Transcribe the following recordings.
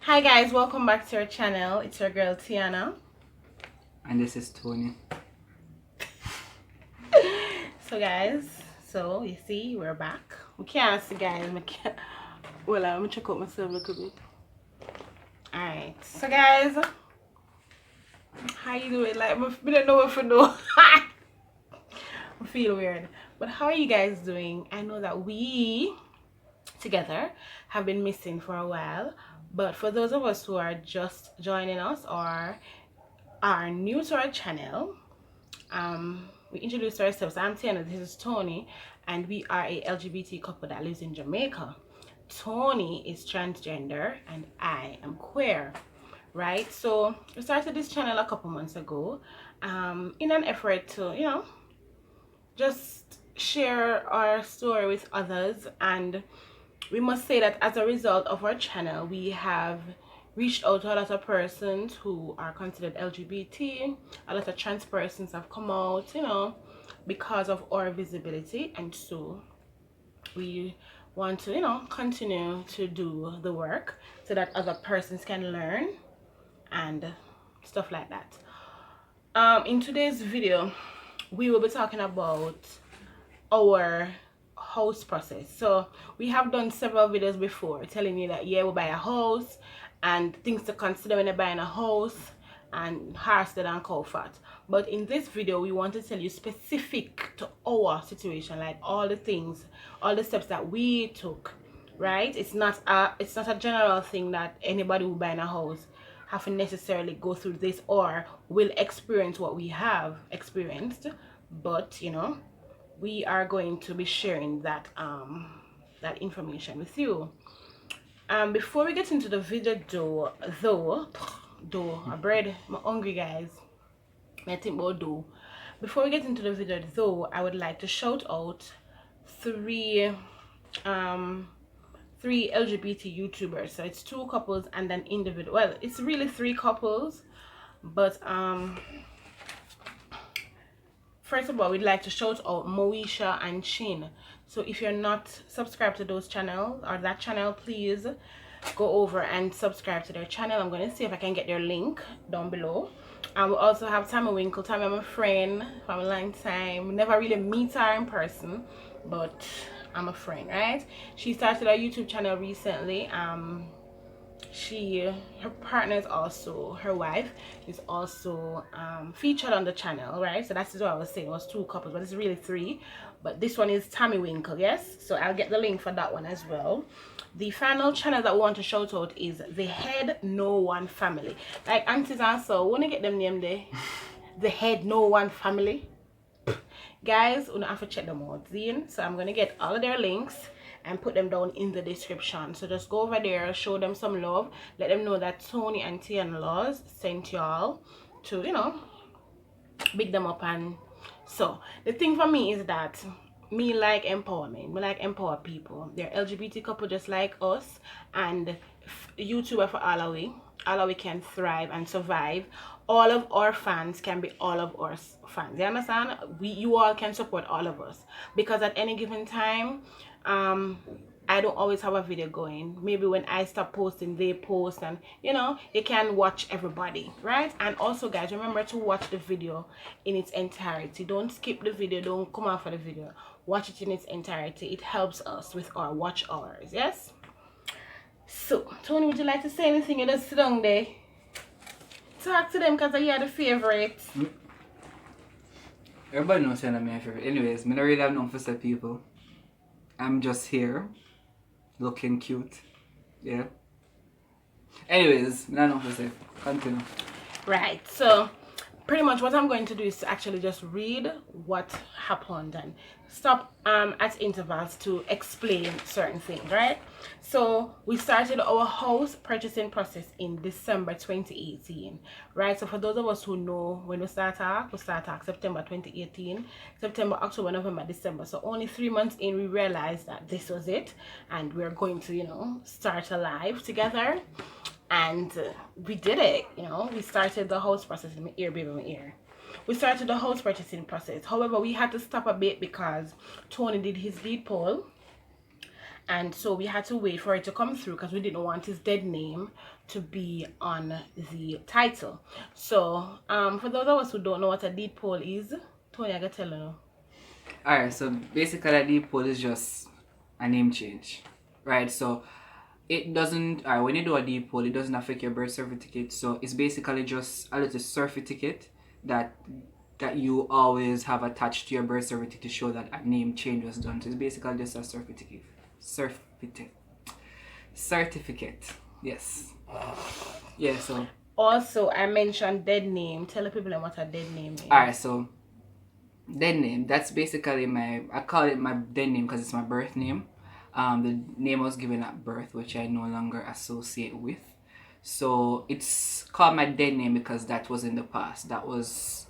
Hi guys, welcome back to our channel. It's your girl Tiana. And this is Tony. So guys, you see we're back. We can't see guys, well I'm gonna check out myself a little bit. Alright, so guys, how you doing? Like we don't know what to do. I feel weird. But how are you guys doing? I know that we together have been missing for a while, but for those of us who are just joining us or are new to our channel, we introduced ourselves. I'm Tiana, this is Tony, and we are a LGBT couple that lives in Jamaica. Tony is transgender and I am queer, right? So we started this channel a couple months ago in an effort to just share our story with others. And we must say that as a result of our channel, we have reached out to a lot of persons who are considered LGBT. A lot of trans persons have come out, because of our visibility. And so we want to, continue to do the work so that other persons can learn and stuff like that. In today's video, we will be talking about our house process. So we have done several videos before telling you that we'll buy a house and things to consider when you're buying a house and Harsted and Cowfat. But in this video we want to tell you specific to our situation, like all the things, all the steps that we took, right? It's not a general thing that anybody who buying a house have to necessarily go through this or will experience what we have experienced. But we are going to be sharing that that information with you. Before we get into the video though a bread, I'm hungry guys. I think we'll do. Before we get into the video though, I would like to shout out three LGBT YouTubers. So it's two couples and an individual. Well, it's really three couples, but first of all, we'd like to shout out Moesha and Chin. So if you're not subscribed to those channels or that channel, please go over and subscribe to their channel. I'm going to see if I can get their link down below. And we also have Tami Winkle. Tami, I'm a friend from a long time. Never really meet her in person, but I'm a friend, right? She started a YouTube channel recently. Her partner is also, her wife is also featured on the channel, right? So that's what I was saying, it was two couples, but it's really three. But this one is Tami Winkle, yes? So I'll get the link for that one as well. The final channel that we want to shout out is The Head No One Family. Like aunties and so, want to get them name there? The Head No One Family. Guys, we don't have to check them out, then. So I'm going to get all of their links and put them down in the description. So just go over there, show them some love, let them know that Tony and Tiana Laws sent y'all to big them up. And so the thing for me is that me like empowerment. We like empower people. They're LGBT couple just like us, and YouTuber for all we can thrive and survive. All of our fans can be all of our fans. You understand? You all can support all of us, because at any given time I don't always have a video going. Maybe when I stop posting, they post, and you can watch everybody, right? And also guys, remember to watch the video in its entirety. Don't skip the video, don't come out for the video, watch it in its entirety. It helps us with our watch hours. Yes. So Tony, would you like to say anything? You just sit down there, talk to them, because you're the favorite. Everybody knows I'm my favorite. Anyways, I don't really have nothing for say people. I'm just here, looking cute. Yeah. Anyways, I don't know what to say. Continue. Right. So pretty much what I'm going to do is to actually just read what happened and stop at intervals to explain certain things, right? So we started our house purchasing process in December 2018, right? So for those of us who know, when we start September 2018, September, October, November, December. So only 3 months in, we realized that this was it, and we're going to start a life together. And we did it. We started the house process in my ear, baby, my ear. We started the house purchasing process. However, we had to stop a bit because Tony did his lead poll, and so we had to wait for it to come through because we didn't want his dead name to be on the title. So for those of us who don't know what a deed poll is, Tony, I gotta tell you. Alright, so basically a deed poll is just a name change, right? So it doesn't, when you do a deed poll, it doesn't affect your birth certificate. So it's basically just a little certificate that you always have attached to your birth certificate to show that a name change was done. So it's basically just a certificate. Yes. Yeah. So also I mentioned dead name. Tell the people what a dead name is. Alright, so dead name, that's basically I call it my dead name because it's my birth name. The name I was given at birth, which I no longer associate with. So it's called my dead name because that was in the past. That was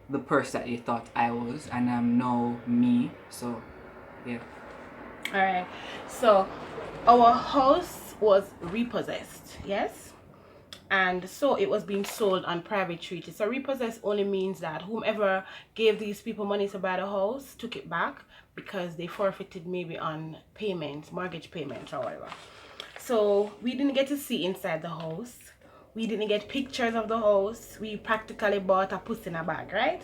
the person that they thought I was, and I'm now me. So yeah. Alright, so our house was repossessed, yes, and so it was being sold on private treaty. So repossessed only means that whomever gave these people money to buy the house took it back because they forfeited maybe on payments, mortgage payments or whatever. So we didn't get to see inside the house. We didn't get pictures of the house. We practically bought a puss in a bag, right?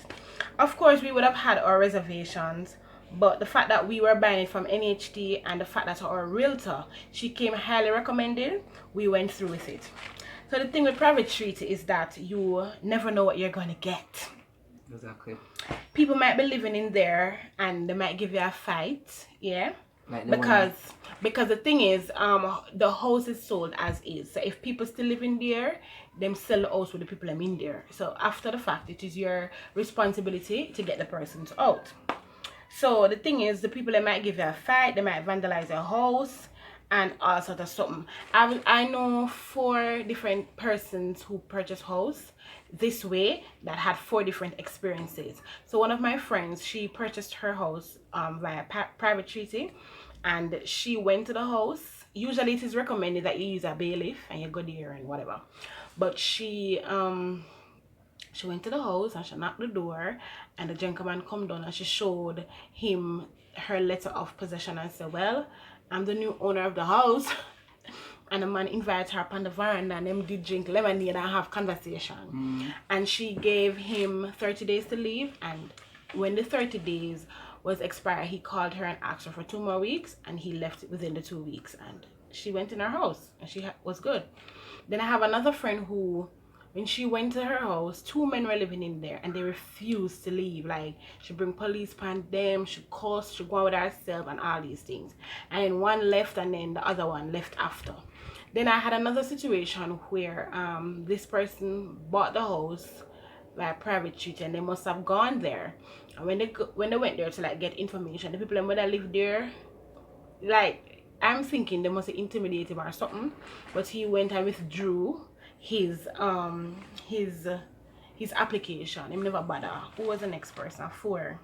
Of course, we would have had our reservations, but the fact that we were buying it from NHT and the fact that our realtor, she came highly recommended, we went through with it. So the thing with private treaty is that you never know what you're going to get. Exactly. People might be living in there and they might give you a fight, yeah? Like because the thing is, the house is sold as is. So if people still live in there, them sell the house with the people in there. So after the fact, it is your responsibility to get the persons out. So the thing is, the people that might give you a fight, they might vandalize your house and all sort of something. I know 4 different persons who purchased house this way that had 4 different experiences. So one of my friends, she purchased her house via private treaty, and she went to the house. Usually it is recommended that you use a bailiff and you go there and whatever, but she went to the house and she knocked the door, and the gentleman come down and she showed him her letter of possession and said, well, I'm the new owner of the house. And the man invited her up on the veranda and them did drink lemonade and have conversation. And she gave him 30 days to leave, and when the 30 days was expired, he called her and asked her for 2 more weeks, and he left within the 2 weeks, and she went in her house and she was good. Then I have another friend who, when she went to her house, 2 men were living in there and they refused to leave. Like, she bring police upon them, she cursed, she go out with herself and all these things. And then one left and then the other one left after. Then I had another situation where this person bought the house by private treaty, and they must have gone there. And when they went there to like get information, the people that live there, like, I'm thinking they must have intimidated him or something, but he went and withdrew his application. He never bother. Who was the next person? 4.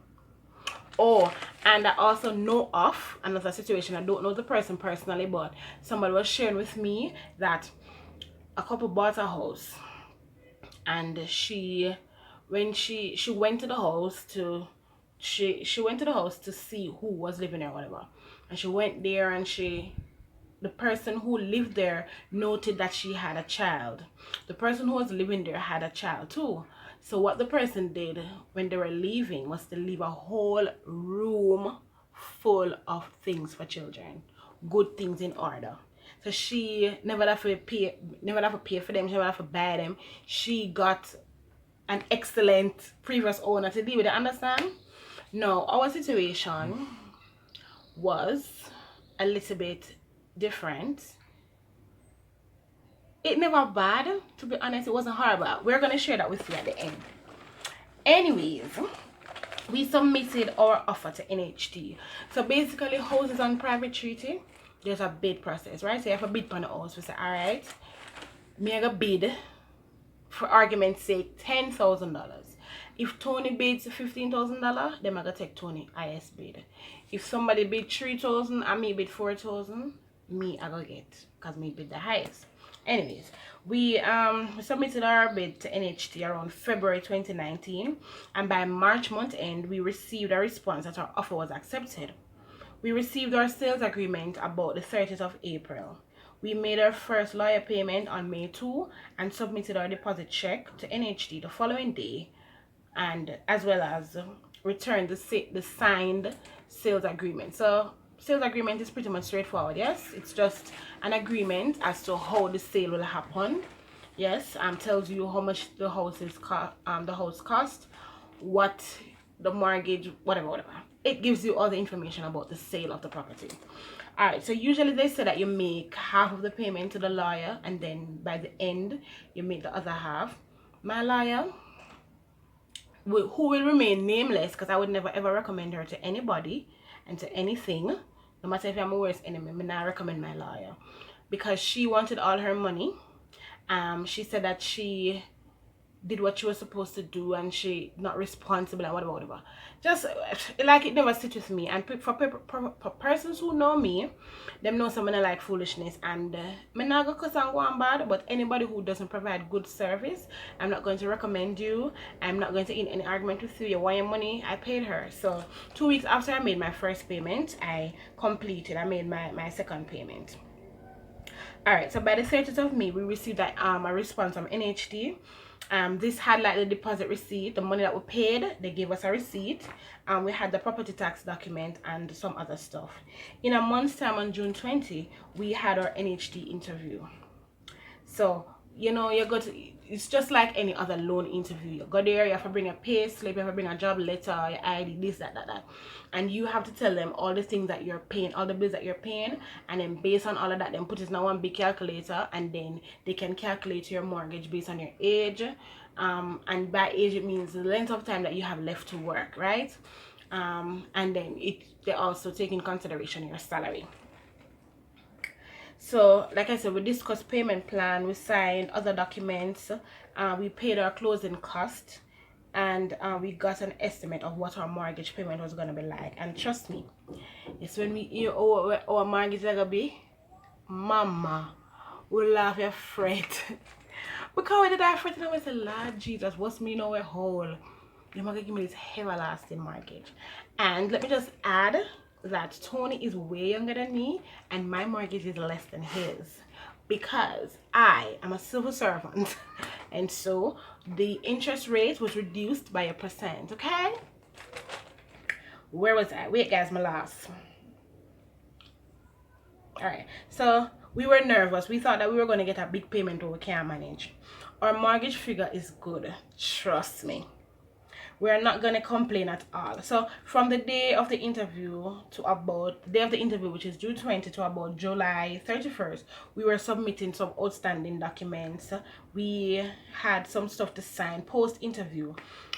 Oh, and I also know of another situation. I don't know the person personally, but somebody was sharing with me that a couple bought a house, and when she went to the house to she went to the house to see who was living there or whatever, and she went there and the person who lived there noted that she had a child. The person who was living there had a child too. So what the person did when they were leaving was to leave a whole room full of things for children, good things in order. So she never have to pay for them, she never have to buy them. She got an excellent previous owner to deal with it, understand? Now our situation was a little bit different. It never bad, to be honest. It wasn't horrible. We're gonna share that with you at the end. Anyways, we submitted our offer to NHT. So basically, houses on private treaty, there's a bid process, right? So you have a bid on the house. We say, all right, me I go bid, for argument's sake, $10,000. If Tony bids $15,000, then I gotta take Tony highest bid. If somebody bid $3,000 and me bid $4,000, me I go get, because me bid the highest. Anyways, we submitted our bid to NHT around February 2019, and by March month end we received a response that our offer was accepted. We received our sales agreement about the 30th of April. We made our first lawyer payment on May 2 and submitted our deposit check to NHD the following day, and as well as returned the signed sales agreement. So sales agreement is pretty much straightforward. Yes, it's just an agreement as to how the sale will happen. Yes, tells you how much the house cost, what the mortgage, whatever. It gives you all the information about the sale of the property. All right, so usually they say that you make half of the payment to the lawyer, and then by the end you make the other half. My lawyer, who will remain nameless, because I would never ever recommend her to anybody and to anything, no matter if I'm a worst enemy, I not recommend my lawyer, because she wanted all her money. She said that she did what she was supposed to do and she not responsible and whatever. Just like it never sits with me. And for persons who know me, them know someone I like foolishness, and me not go cuss and go on bad, but anybody who doesn't provide good service, I'm not going to recommend you. I'm not going to in any argument with you. You want your money, I paid her. So 2 weeks after I made my first payment, I made my second payment. Alright, so by the 30th of May, we received a response from NHD. This had like the deposit receipt, the money that we paid. They gave us a receipt. We had the property tax document and some other stuff. In a month's time, on June 20, we had our NHD interview. So, you know, it's just like any other loan interview. You go there, you have to bring a pay slip, you have to bring a job letter, your ID, this, that. And you have to tell them all the things that you're paying, all the bills that you're paying, and then based on all of that, then put it in one big calculator, and then they can calculate your mortgage based on your age. And by age, it means the length of time that you have left to work, right? And then they also take in consideration your salary. So like I said, we discussed payment plan, we signed other documents, we paid our closing cost, and we got an estimate of what our mortgage payment was going to be like. And trust me, it's when we hear our mortgage is going to be, mama, we laugh your fret. Because we did that fret, and I said, Lord Jesus, what's me know a hole? You're going to give me this everlasting mortgage. And let me just add that Tony is way younger than me, and my mortgage is less than his, because I am a civil servant, and so the interest rate was reduced by 1%. Okay, where was I? Wait guys, my last. All right, so we were nervous. We thought that we were going to get a big payment, but we can't manage. Our mortgage figure is good, trust me. We're not going to complain at all. So from the day of the interview to about the day of the interview, which is June 20, to about July 31st, we were submitting some outstanding documents. We had some stuff to sign post interview,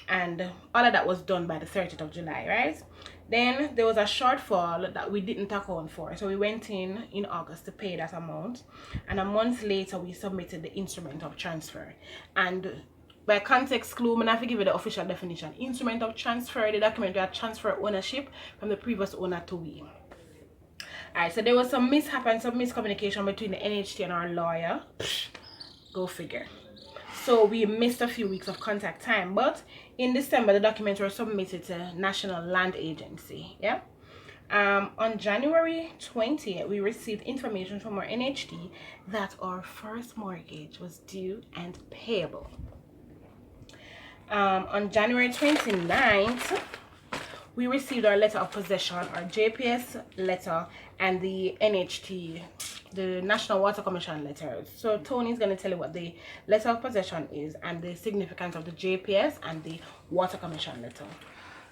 and all of that was done by the 30th of July, right? Then there was a shortfall that we didn't account for, so we went in August to pay that amount, and a month later we submitted the instrument of transfer. And by context clue, I'm going to give you the official definition. Instrument of transfer, the document that transfer ownership from the previous owner to we. Alright, so there was some mishap and some miscommunication between the NHT and our lawyer. Go figure. So we missed a few weeks of contact time, but in December the documents were submitted to National Land Agency. Yeah. On January 20th, we received information from our NHT that our first mortgage was due and payable. On January 29th, we received our letter of possession, our JPS letter, and the NHT, the National Water Commission letter. So Tony's going to tell you what the letter of possession is and the significance of the JPS and the Water Commission letter.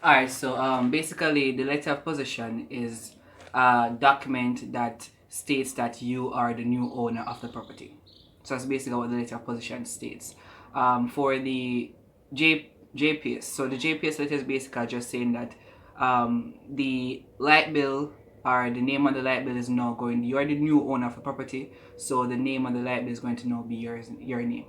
Alright, so basically the letter of possession is a document that states that you are the new owner of the property. So that's basically what the letter of possession states. For the JPS, so the JPS letter is basically just saying that the light bill, or the name on the light bill, is now going, you are the new owner of the property, so the name on the light bill is going to now be your name.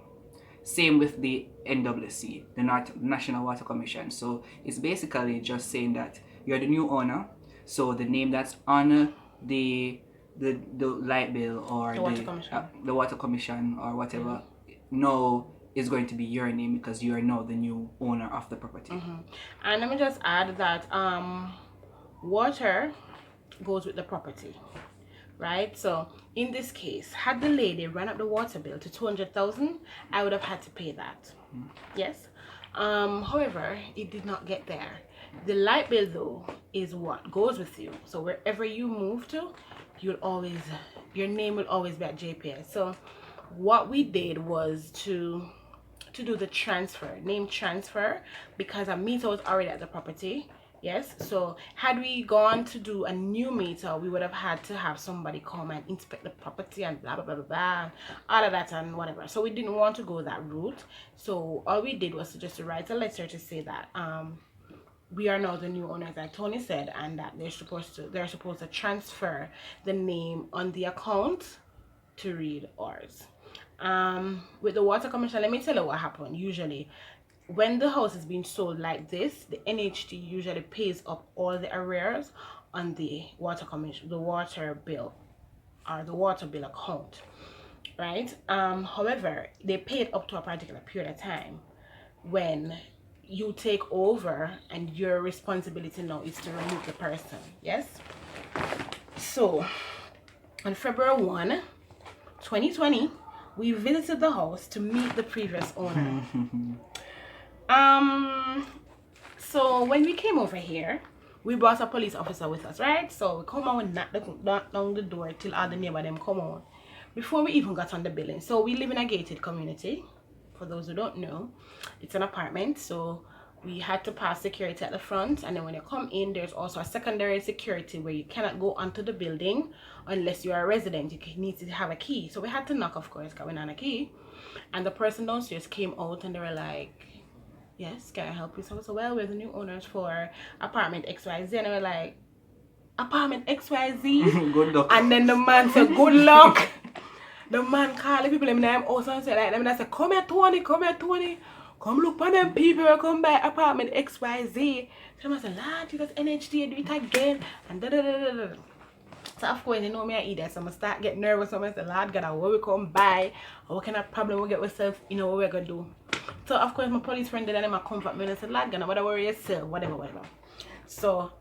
Same with the NWC, the National Water Commission. So it's basically just saying that you're the new owner, so the name that's on the light bill or the water commission or whatever, no, is going to be your name, because you are now the new owner of the property. And let me just add that water goes with the property, right? So in this case, had the lady ran up the water bill to 200,000, I would have had to pay that. Yes. However, it did not get there. The light bill though is what goes with you. So wherever you move to, you'll always, your name will always be at JPS. So what we did was to do the transfer, name transfer, because a meter was already at the property. Yes, so had we gone to do a new meter, we would have had to have somebody come and inspect the property and blah blah blah blah blah, all of that and whatever. So we didn't want to go that route. So all we did was to just write a letter to say that we are now the new owners, like Tony said, and that they're supposed to transfer the name on the account to read ours. With the water commission, let me tell you what happened. Usually when the house is being sold like this, the NHT usually pays up all the arrears on the water commission, the water bill, or the water bill account, right? However, they pay it up to a particular period of time. When you take over and your responsibility now is to remove the person. Yes. So on February 1, 2020, we visited the house to meet the previous owner. So when we came over here, we brought a police officer with us, right? So we come out and knock down the door till all the neighbor them come out before we even got on the building. So we live in a gated community. For those who don't know, it's an apartment, so we had to pass security at the front, and then when you come in, there's also a secondary security where you cannot go onto the building unless you are a resident. You need to have a key. So we had to knock, of course, because we had a key. And the person downstairs came out and they were like, yes, can I help you? So I said, well, we're the new owners for apartment XYZ. And they were like, apartment XYZ? Good luck. And then the man said, good luck. The man called the people in the house and said like them, and I said, come here Tony, come here Tony. Come look for them people who come by apartment XYZ. So I said, lad, you got NHD, do it again. And da da da da da. So of course, you know me, I eat that. So I start getting nervous. So I said, lad, God, what we come by? Or what kind of problem we get ourselves, you know, what we're going to do. So of course, my police friend did and them comfort me and I said, lad, God, what worry yourself, whatever. So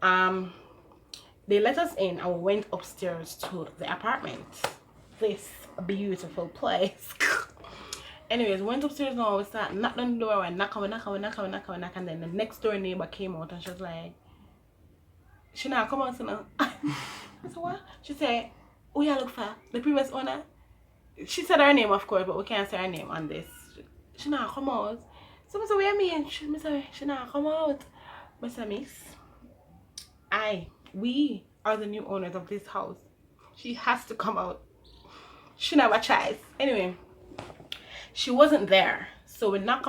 they let us in and we went upstairs to the apartment. This beautiful place. Anyways, went upstairs now, we start knock on the door and knock, and then the next door neighbor came out and she was like, she now come out now. I said, what? She said, who you look for? The previous owner? She said her name, of course, but we can't say her name on this. She now come out. So I said, what you mean? She said, she now come out. I said, miss, we are the new owners of this house. She has to come out. She never tries. Anyway, she wasn't there. So we knock.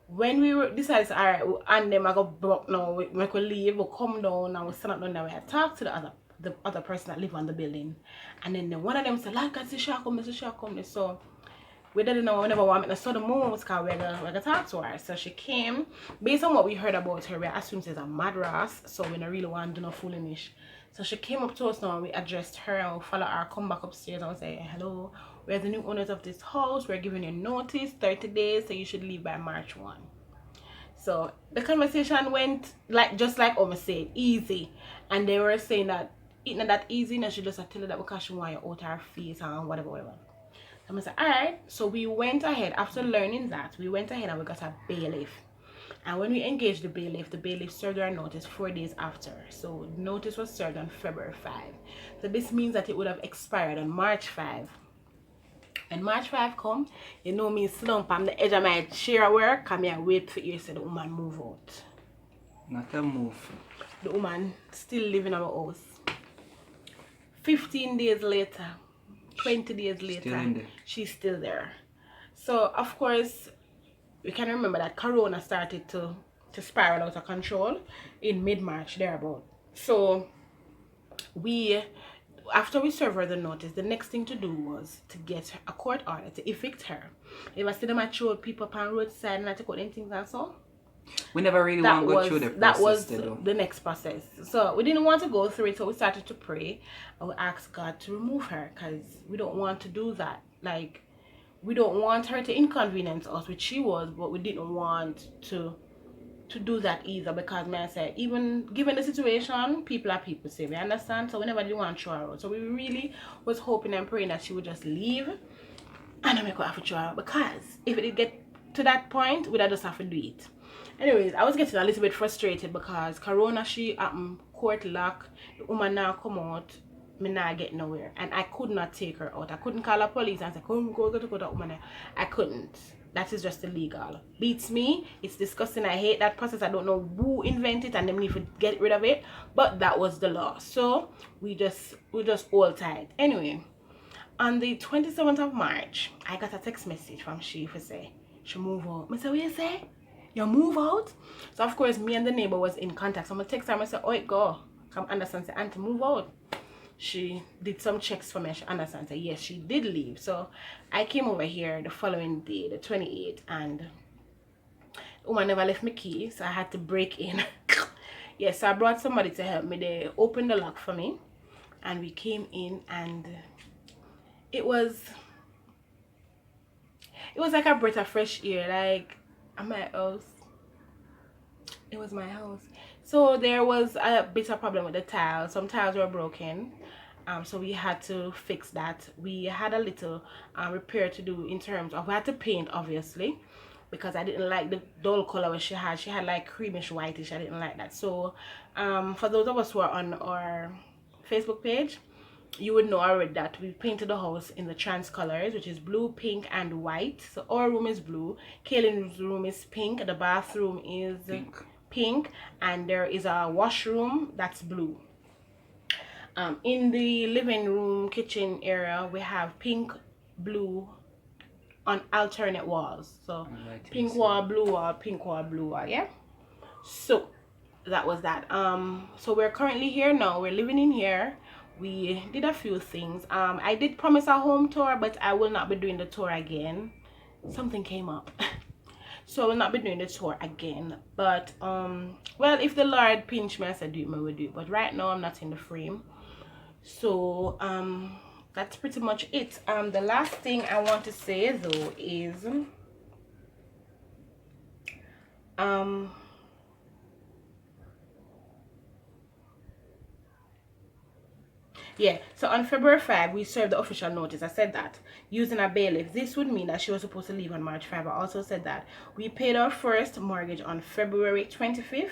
When we decided, all right, and then I go broke now, we could leave, we come down and we stand up down there. We had talked to the other person that live on the building. And then one of them said, like, see she come. So we didn't know, we never want to. So the moment was called, we're gonna talk to her. So she came. Based on what we heard about her, we assumed she's a mad ras. So we don't really want to do no foolish. So she came up to us now and we addressed her and we followed her, come back upstairs and we say, hello, we're the new owners of this house. We're giving you notice, 30 days, so you should leave by March 1. So the conversation went just like Oma said, easy. And they were saying that it's not that easy, and she just tell her that because she want you out her face and whatever. So I said, alright. So we went ahead, after learning that, we went ahead and we got a bailiff. And when we engaged the bailiff served our notice 4 days after. So notice was served on February 5. So this means that it would have expired on March 5. When March 5 come, you know me slump on the edge of my chair at work, come here wait for you so the woman move out. Not a move. The woman still living in our house. 15 days later, 20 days later, she's still there. So of course, we can remember that Corona started to spiral out of control in mid-March, thereabout. So after we served her the notice, the next thing to do was to get a court order to evict her. If I see them at road, people up on roadside and I take out any things and so. We never really want to go through the process. That was the next process. So we didn't want to go through it, so we started to pray and we asked God to remove her because we don't want to do that. Like, we don't want her to inconvenience us, which she was, but we didn't want to to do that either, because may I say, even given the situation, people are people, say, we understand. So we never did want to throw her out. So we really was hoping and praying that she would just leave and then we could have to throw her out, because if it did get to that point, we'd just have to do it. Anyways, I was getting a little bit frustrated because Corona, she court lock, the woman now come out, me not get nowhere, and I could not take her out. I couldn't call the police and say, come go to that woman. I couldn't. That is just illegal. Beats me. It's disgusting. I hate that process. I don't know who invented it and them need to get rid of it, but that was the law. So we just hold tight. Anyway, on the 27th of March, I got a text message from she for say she move out. I said, what you say? You move out? So of course me and the neighbor was in contact. So I'm gonna text her and I said, oh, it go. Come understand, say, auntie, move out. She did some checks for me. She understand, say, yes, she did leave. So I came over here the following day, the 28th, and the woman never left me key, so I had to break in. Yes, so I brought somebody to help me. They opened the lock for me, and we came in, and it was like a breath of fresh air. Like, at my house, it was my house. So there was a bit of problem with the tiles. Some tiles were broken, so we had to fix that. We had a little repair to do in terms of, we had to paint, obviously, because I didn't like the dull color she had. She had like creamish whitish. I didn't like that. So for those of us who are on our Facebook page, you would know already that we painted the house in the trans colors, which is blue, pink, and white. So our room is blue, Kaylin's room is pink, the bathroom is pink, and there is a washroom that's blue. In the living room kitchen area, we have pink, blue on alternate walls. So pink wall, blue wall, pink wall, blue wall. Yeah, so that was that. So we're currently here now. We're living in here. We did a few things. I did promise a home tour, but I will not be doing the tour again. Something came up. So I will not be doing the tour again. But well, if the Lord pinch me, I said do it, I will do it. But right now I'm not in the frame. So that's pretty much it. The last thing I want to say though is yeah, so on February 5, we served the official notice. I said that using a bailiff. This would mean that she was supposed to leave on March 5. I also said that we paid our first mortgage on February 25th,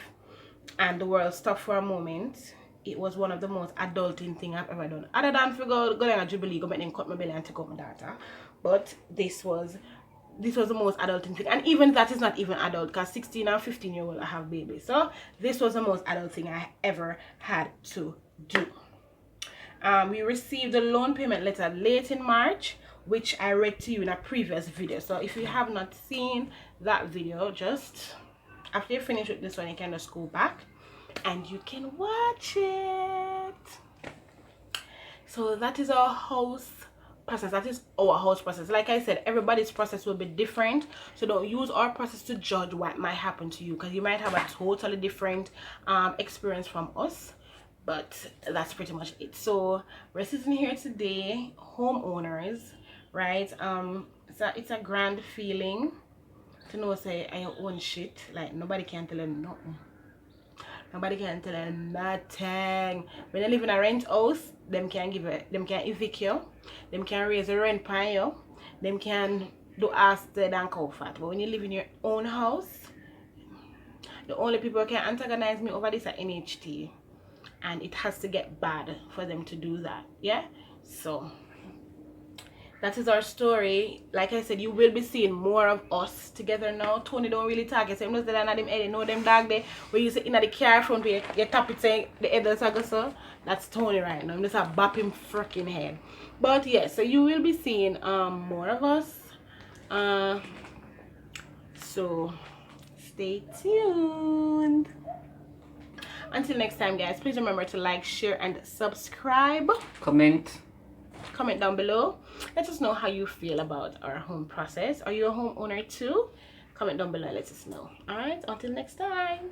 and the world stopped for a moment. It was one of the most adulting thing I've ever done. Other than for go down a Jubilee, go make them cut my belly and take out my data. But this was the most adulting thing. And even that is not even adult, because 16 and 15-year-old I have babies. So this was the most adult thing I ever had to do. We received a loan payment letter late in March, which I read to you in a previous video. So if you have not seen that video, just after you finish with this one, you can just go back and you can watch it. So that is our house process. That is our house process. Like I said, everybody's process will be different, so don't use our process to judge what might happen to you, because you might have a totally different experience from us. But that's pretty much it. So we're sitting here today, homeowners, right? It's a grand feeling to know, say, I own shit. Like, nobody can tell you nothing. Nobody can tell you nothing. When you live in a rent house, them can evict you, them can raise the rent on you, them can do ass dead and cow fat. But when you live in your own house, the only people who can antagonize me over this are NHT. And it has to get bad for them to do that. Yeah, so that is our story. Like I said, you will be seeing more of us together now. Tony don't really talk. I say, no, that them head, know them dog there where you sit in the car front where you tap it saying the others are so. That's Tony right now. I'm just a bop him freaking head. But yeah, so you will be seeing more of us. So stay tuned. Until next time, guys, please remember to like, share, and subscribe. Comment down below. Let us know how you feel about our home process. Are you a homeowner too? Comment down below and let us know. All right, until next time.